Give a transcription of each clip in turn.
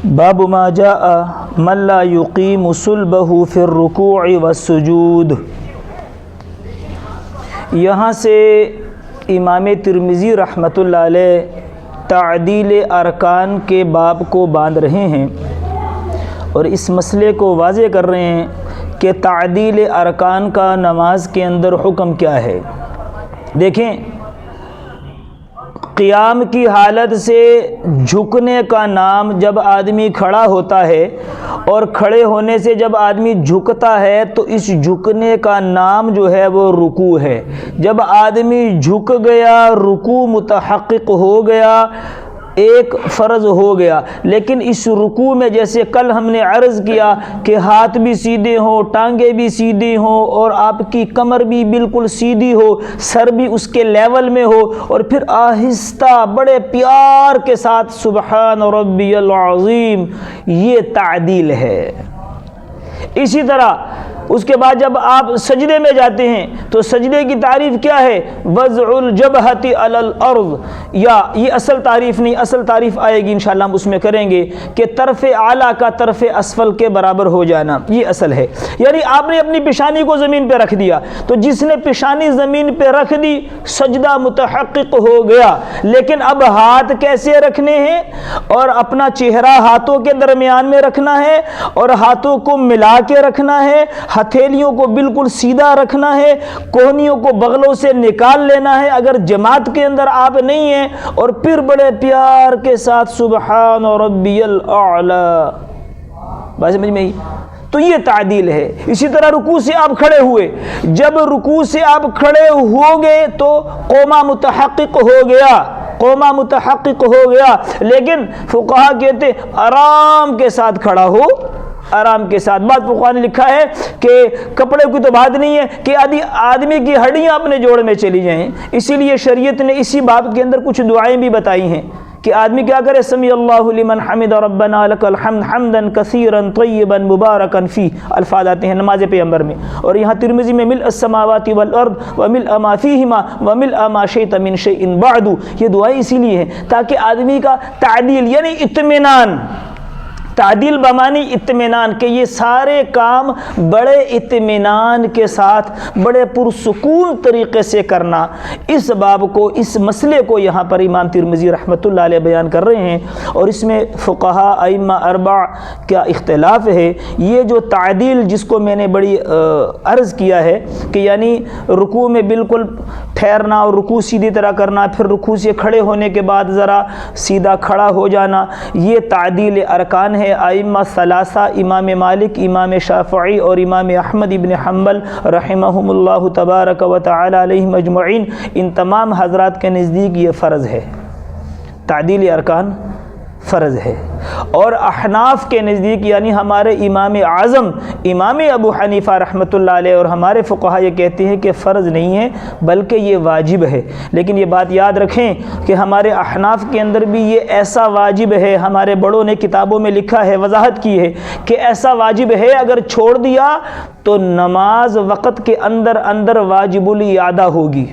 باب ما جاء من لا يقيم صلبه في الركوع والسجود۔ یہاں سے امام ترمذی رحمۃ اللہ علیہ تعدیل ارکان کے باب کو باندھ رہے ہیں اور اس مسئلے کو واضح کر رہے ہیں کہ تعدیل ارکان کا نماز کے اندر حکم کیا ہے۔ دیکھیں، قیام کی حالت سے جھکنے کا نام جب آدمی کھڑا ہوتا ہے اور کھڑے ہونے سے جب آدمی جھکتا ہے تو اس جھکنے کا نام جو ہے وہ رکوع ہے۔ جب آدمی جھک گیا، رکوع متحقق ہو گیا، ایک فرض ہو گیا۔ لیکن اس رکوع میں جیسے کل ہم نے عرض کیا کہ ہاتھ بھی سیدھے ہوں، ٹانگیں بھی سیدھی ہوں اور آپ کی کمر بھی بالکل سیدھی ہو، سر بھی اس کے لیول میں ہو، اور پھر آہستہ بڑے پیار کے ساتھ سبحان ربی العظیم، یہ تعدیل ہے۔ اسی طرح اس کے بعد جب آپ سجدے میں جاتے ہیں تو سجدے کی تعریف کیا ہے؟ وضع الجبہۃ علی الارض، یا یہ اصل تعریف نہیں، اصل تعریف آئے گی انشاءاللہ ہم اس میں کریں گے کہ طرف اعلیٰ کا طرف اسفل کے برابر ہو جانا، یہ اصل ہے۔ یعنی آپ نے اپنی پیشانی کو زمین پہ رکھ دیا، تو جس نے پیشانی زمین پہ رکھ دی سجدہ متحقق ہو گیا۔ لیکن اب ہاتھ کیسے رکھنے ہیں اور اپنا چہرہ ہاتھوں کے درمیان میں رکھنا ہے اور ہاتھوں کو ملا کے رکھنا ہے، ہتھیلیوں کو بالکل سیدھا رکھنا ہے، کوہنیوں کو بغلوں سے نکال لینا ہے اگر جماعت کے اندر آپ نہیں ہیں، اور پھر بڑے پیار کے ساتھ سبحان ربی الاعلی، بات سمجھ میں آئی؟ تو یہ تعدیل ہے۔ اسی طرح رکوع سے آپ کھڑے ہوئے، جب رکوع سے آپ کھڑے ہو گئے تو قوما متحقق ہو گیا، قوما متحقق ہو گیا۔ لیکن فقہا کہتے آرام کے ساتھ کھڑا ہو، آرام کے ساتھ۔ بعض فقہا نے لکھا ہے کہ کپڑے کی تو بات نہیں ہے کہ آدمی کی ہڈیاں اپنے جوڑ میں چلی جائیں، اسی لیے شریعت نے اسی باب کے اندر کچھ دعائیں بھی بتائی ہیں کہ آدمی کیا کرے، سمی اللہ لمن حمد ربنا لک الحمد حمدا کثیرا طیبا مبارکا فی، الفاظ آتے ہیں نماز پیغمبر میں۔ اور یہاں ترمذی میں ملء السماوات والارض وملء ما فیہما وملء ما شئت من شیء بعد، یہ دعائیں اسی لیے ہیں تاکہ آدمی کا تعدیل یعنی اطمینان، تعدیل بمانی اطمینان، کہ یہ سارے کام بڑے اطمینان کے ساتھ بڑے پرسکون طریقے سے کرنا، اس باب کو، اس مسئلے کو یہاں پر امام ترمذی رحمۃ اللہ علیہ بیان کر رہے ہیں۔ اور اس میں فقہا ائمہ اربع کا اختلاف ہے۔ یہ جو تعدیل جس کو میں نے بڑی عرض کیا ہے کہ یعنی رکوع میں بالکل ٹھہرنا اور رکوع سیدھی طرح کرنا، پھر رکوع سے کھڑے ہونے کے بعد ذرا سیدھا کھڑا ہو جانا، یہ تعدیل ارکان ہے۔ ائمہ ثلاثہ، امام مالک، امام شافعی اور امام احمد ابن حنبل رحمہم اللہ تبارک و تعالی علیہم اجمعین، ان تمام حضرات کے نزدیک یہ فرض ہے، تعدیل ارکان فرض ہے۔ اور احناف کے نزدیک یعنی ہمارے امام اعظم امام ابو حنیفہ رحمۃ اللہ علیہ اور ہمارے فقہا یہ کہتے ہیں کہ فرض نہیں ہے بلکہ یہ واجب ہے۔ لیکن یہ بات یاد رکھیں کہ ہمارے احناف کے اندر بھی یہ ایسا واجب ہے، ہمارے بڑوں نے کتابوں میں لکھا ہے، وضاحت کی ہے کہ ایسا واجب ہے اگر چھوڑ دیا تو نماز وقت کے اندر اندر واجب الاعادہ ہوگی،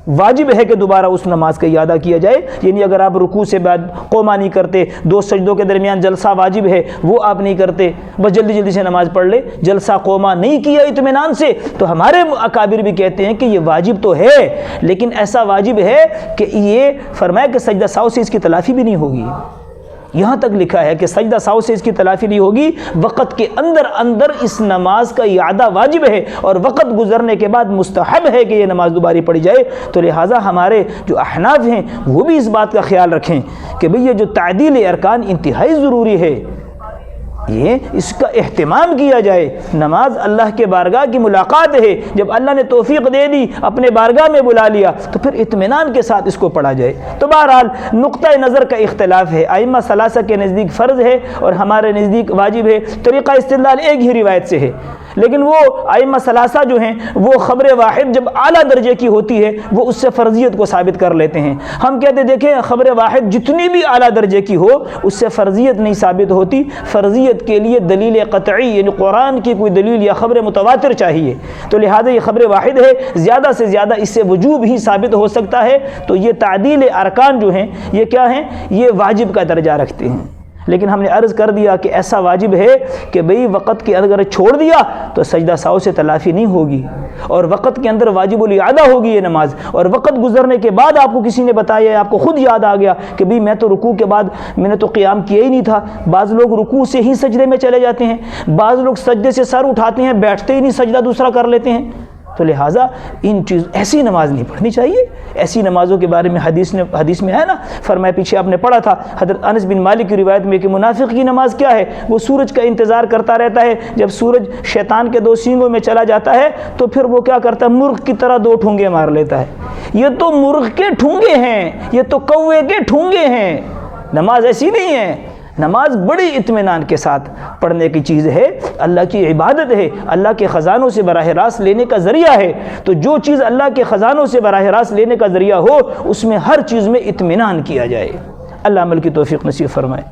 واجب ہے کہ دوبارہ اس نماز کا اعادہ کیا جائے۔ یعنی اگر آپ رکوع سے بعد قوما نہیں کرتے، دو سجدوں کے درمیان جلسہ واجب ہے وہ آپ نہیں کرتے، بس جلدی جلدی سے نماز پڑھ لے، جلسہ قوما نہیں کیا اطمینان سے، تو ہمارے اکابر بھی کہتے ہیں کہ یہ واجب تو ہے، لیکن ایسا واجب ہے کہ یہ فرمایا کہ سجدہ سہو سے اس کی تلافی بھی نہیں ہوگی۔ یہاں تک لکھا ہے کہ سجدہ سہو سے اس کی تلافی نہیں ہوگی، وقت کے اندر اندر اس نماز کا اعادہ واجب ہے اور وقت گزرنے کے بعد مستحب ہے کہ یہ نماز دوبارہ پڑھی جائے۔ تو لہٰذا ہمارے جو احناف ہیں وہ بھی اس بات کا خیال رکھیں کہ بھئی یہ جو تعدیل ارکان انتہائی ضروری ہے، یہ اس کا اہتمام کیا جائے۔ نماز اللہ کے بارگاہ کی ملاقات ہے، جب اللہ نے توفیق دے دی، اپنے بارگاہ میں بلا لیا، تو پھر اطمینان کے ساتھ اس کو پڑھا جائے۔ تو بہرحال نقطہ نظر کا اختلاف ہے، ائمہ ثلاثہ کے نزدیک فرض ہے اور ہمارے نزدیک واجب ہے۔ طریقہ استدلال ایک ہی روایت سے ہے، لیکن وہ ائمہ ثلاثہ جو ہیں وہ خبر واحد جب اعلیٰ درجے کی ہوتی ہے وہ اس سے فرضیت کو ثابت کر لیتے ہیں۔ ہم کہتے ہیں دیکھیں خبر واحد جتنی بھی اعلیٰ درجے کی ہو اس سے فرضیت نہیں ثابت ہوتی، فرضیت کے لیے دلیل قطعی یعنی قرآن کی کوئی دلیل یا خبر متواتر چاہیے، تو لہذا یہ خبر واحد ہے، زیادہ سے زیادہ اس سے وجوب ہی ثابت ہو سکتا ہے۔ تو یہ تعدیل ارکان جو ہیں یہ کیا ہیں؟ یہ واجب کا درجہ رکھتے ہیں۔ لیکن ہم نے عرض کر دیا کہ ایسا واجب ہے کہ بھئی وقت کے اندر چھوڑ دیا تو سجدہ ساؤ سے تلافی نہیں ہوگی، اور وقت کے اندر واجب الاعادہ ہوگی یہ نماز، اور وقت گزرنے کے بعد آپ کو کسی نے بتایا، آپ کو خود یاد آ گیا کہ بھئی میں تو رکوع کے بعد میں نے تو قیام کیا ہی نہیں تھا۔ بعض لوگ رکوع سے ہی سجدے میں چلے جاتے ہیں، بعض لوگ سجدے سے سر اٹھاتے ہیں، بیٹھتے ہی نہیں سجدہ دوسرا کر لیتے ہیں۔ تو لہٰذا ایسی نماز نہیں پڑھنی چاہیے۔ ایسی نمازوں کے بارے میں حدیث میں ہے نا، فرمایا، پیچھے آپ نے پڑھا تھا حضرت انس بن مالک کی روایت میں کہ منافق کی نماز کیا ہے، وہ سورج کا انتظار کرتا رہتا ہے، جب سورج شیطان کے دو سینگوں میں چلا جاتا ہے تو پھر وہ کیا کرتا ہے، مرغ کی طرح دو ٹھونگے مار لیتا ہے۔ یہ تو مرغ کے ٹھونگے ہیں، یہ تو کوے کے ٹھونگے ہیں، نماز ایسی نہیں ہے۔ نماز بڑی اطمینان کے ساتھ پڑھنے کی چیز ہے، اللہ کی عبادت ہے، اللہ کے خزانوں سے براہ راست لینے کا ذریعہ ہے۔ تو جو چیز اللہ کے خزانوں سے براہ راست لینے کا ذریعہ ہو، اس میں ہر چیز میں اطمینان کیا جائے۔ اللہ عمل کی توفیق نصیب فرمائے۔